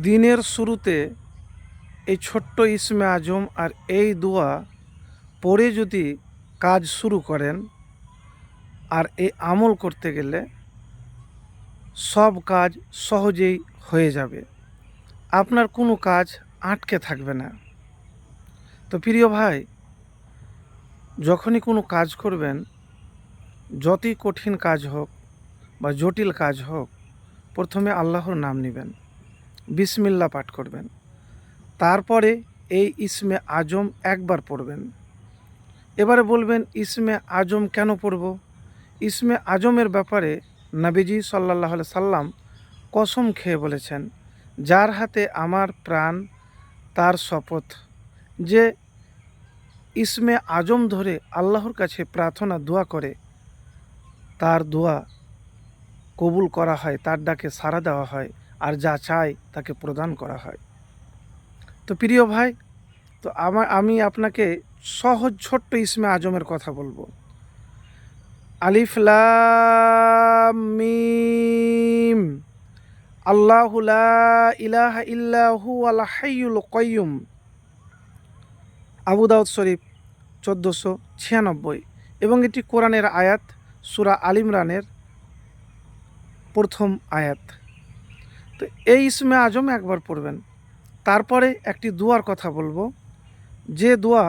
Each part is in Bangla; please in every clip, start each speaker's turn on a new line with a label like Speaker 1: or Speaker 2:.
Speaker 1: দিনের শুরুতে এই ছোট্ট ইসমে আজম আর এই দোয়া পড়ে যদি কাজ শুরু করেন আর এই আমল করতে গেলে সব কাজ সহজেই হয়ে যাবে, আপনার কোনো কাজ আটকে থাকবে না। তো প্রিয় ভাই, যখনই কোনো কাজ করবেন, যতই কঠিন কাজ হোক বা জটিল কাজ হোক, প্রথমে আল্লাহর নাম নেবেন, বিসমিল্লাহ পাঠ করবেন, তারপরে এই ইসমে আজম একবার পড়বেন। এবারে বলবেন ইসমে আজম কেন পড়ব? ইসমে আজমের ব্যাপারে নবীজি সাল্লাল্লাহু আলাইহি সাল্লাম কসম খেয়ে বলেছেন, যার হাতে আমার প্রাণ তার শপথ, যে ইসমে আজম ধরে আল্লাহর কাছে প্রার্থনা দোয়া করে, তার দোয়া কবুল করা হয়, তার ডাকে সাড়া দেওয়া হয়, আর যা চায় তাকে প্রদান করা হয়। তো প্রিয় ভাই, তো আমি আপনাকে সহজ ছোট্ট ইসমে আজমের কথা বলবো। আলিফ লাম মিম, আল্লাহু লা ইলাহা ইল্লা হুয়াল হাইয়ুল কাইয়ুম। আবু দাউদ শরীফ 1496, এবং এটি কোরআনের আয়াত, সূরা আল ইমরানের প্রথম আয়াত। তো এই ইসমে আজম একবার পড়বেন, তারপরে একটি দোয়ার কথা বলবো, যে দোয়া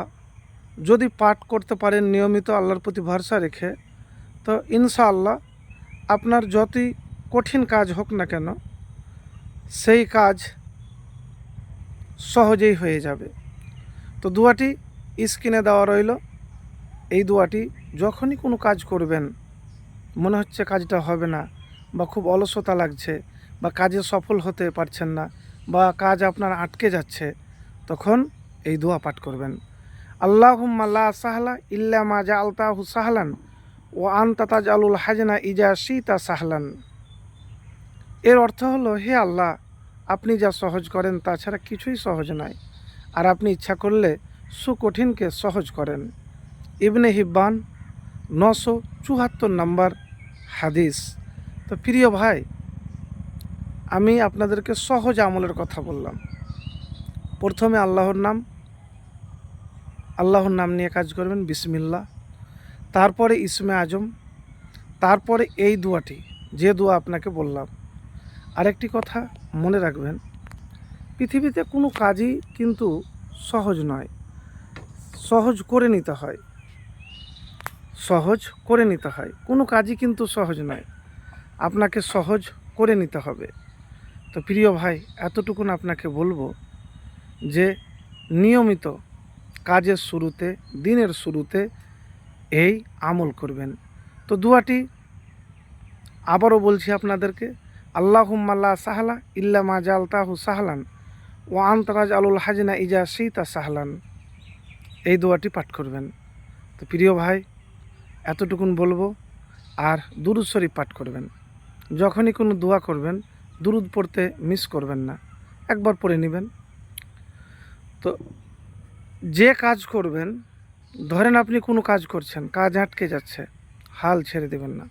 Speaker 1: যদি পাঠ করতে পারেন নিয়মিত আল্লাহর প্রতি ভরসা রেখে, তো ইনশাআল্লাহ আপনার যতই কঠিন কাজ হোক না কেন, সেই কাজ সহজেই হয়ে যাবে। তো দোয়াটি স্ক্রিনে দেওয়া রইল। এই দোয়াটি যখনই কোনো কাজ করবেন, মনে হচ্ছে কাজটা হবে না, বা খুব অলসতা লাগছে, বা কাজে সফল হতে পারছেন না, বা কাজ আপনার আটকে যাচ্ছে, তখন এই দোয়া পাঠ করবেন। আল্লাহুম্মা লা সাহলা ইল্লা মা জাআলতাহু সাহলান ওয়া আনতা তাজআলুল হাজনা ইজা শিতা সাহলান। এর অর্থ হলো, হে আল্লাহ, আপনি যা সহজ করেন তাছাড়া কিছুই সহজ নয়, আর আপনি ইচ্ছা করলে সুকঠিনকে সহজ করেন। ইবনে হিব্বান 974 নম্বর হাদিস। তো প্রিয় ভাই, আমি আপনাদেরকে সহজ আমলের কথা বললাম। প্রথমে আল্লাহর নাম নিয়ে কাজ করবেন, বিসমিল্লাহ, তারপরে ইসমে আজম, তারপরে এই দোয়াটি, যে দোয়া আপনাকে বললাম। আরেকটি কথা মনে রাখবেন, পৃথিবীতে কোনো কাজই কিন্তু সহজ নয়, সহজ করে নিতে হয়, কোনো কাজই কিন্তু সহজ নয়, আপনাকে সহজ করে নিতে হবে। তো প্রিয় ভাই, এতটুকুন আপনাকে বলবো যে নিয়মিত কাজের শুরুতে, দিনের শুরুতে এই আমল করবেন। তো দোয়াটি আবারও বলছি আপনাদেরকে, আল্লাহুম্মা লা সাহলা ইল্লা মা জাআলতাহু সাহলান ওয়া আনতা তাজআলুল হাজনা ইজা শিতা সাহলান। এই দোয়াটি পাঠ করবেন। তো প্রিয় ভাই, এতটুকুন বলবো। আর দুরূদ শরীফ পাঠ করবেন। যখনই কোনো দোয়া করবেন, দুরূদ পড়তে মিস করবেন না, একবার পড়ে নেবেন। তো যে কাজ করবেন, ধরেন আপনি কোনো কাজ করছেন, কাজ আটকে যাচ্ছে, হাল ছেড়ে দেবেন না।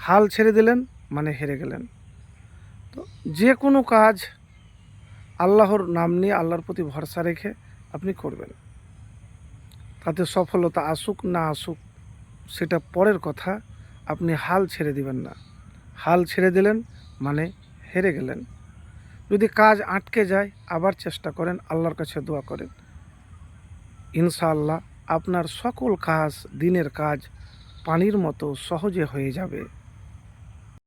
Speaker 1: হাল ছেড়ে দিলেন মানে হেরে গেলেন। তো যে কোনো কাজ আল্লাহর নাম নিয়ে, আল্লাহর প্রতি ভরসা রেখে আপনি করবেন। তাতে সফলতা আসুক না আসুক সেটা পরের কথা, আপনি হাল ছেড়ে দিবেন না। হাল ছেড়ে দিলেন মানে হেরে গেলেন। যদি কাজ আটকে যায়, আবার চেষ্টা করেন, আল্লাহর কাছে দোয়া করেন, ইনশাআল্লাহ আপনার সকল কাজ, দিনের কাজ পানির মতো সহজে হয়ে যাবে।